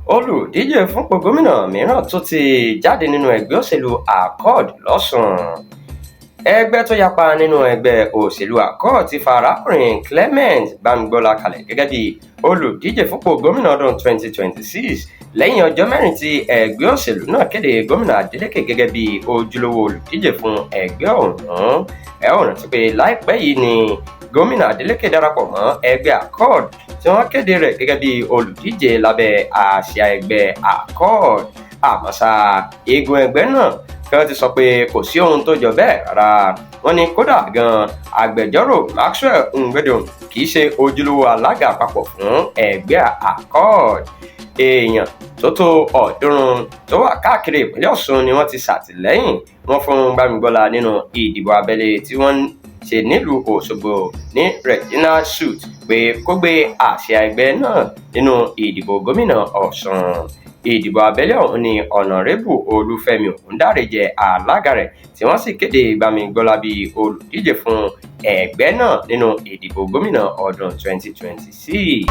Oludije fúnpò gómìnà mìíràn tún ti jáde nínú ẹgbẹ́ òṣèlú Accord lọ́sùn. Ẹgbẹ́ tó yapa nínú ẹgbẹ́ òṣèlú Accord ti fa arákùnrin Clement Bámigbọ́lá kalẹ̀ gẹ́gẹ́ bí olùdíje fúnpò gómìnà ọdún 2026 lẹ́yìn ọjọ́ mẹ́rin tí ẹgbẹ́ òṣèlú náà kéde gómìnà Adeleke gẹ́gẹ́ bí ojúlówó olùdíje fún ẹgbẹ́ ọ̀hún. Ẹ ó rántí pé láìpẹ́ yìí ni gómìnà Adeleke darapọ̀ mọ́ ẹgbẹ́ Accord tí wọ́n kéde rẹ̀ gẹ́gẹ́ bí olùdíje lábẹ́ àsíá ẹgbẹ́ Accord. Àmọ́ ṣá, igun ẹgbẹ́ náà kan ti sọ pé kò sí ohun tó jọ bẹ́ẹ̀ rárá. Wọ́n ní kódà gan agbẹjọ́rò Maxwell Ngwedon kì í ṣe ojúlówó alága àpapọ̀ fún ẹgbẹ́ Accord. Èèyàn tó tó 300 tó wà káàkiri ìpínlẹ̀ Ọ̀ṣun ni wọ́n ti ṣàtìlẹ́yìn wọn fún Bámigbọ́lá nínú ìdìbò abẹ́lé tí wọ́n ṣe nílùú Òṣogbo ní Regina Suit pé kó gbé àsíá ẹgbẹ́ náà nínú ìdìbò gómìnà Ọ̀ṣun. Ìdìbò abẹ́lé ọ̀hún ni ọ̀nàrẹ́bù Olúfẹ́mi Ògúndáre jẹ́ alága rẹ̀ tí wọ́n sì kéde Bámigbọ́lá bí olùdíje fún ẹgbẹ́ náà nínú ìdìbò gómìnà ọdún 2026.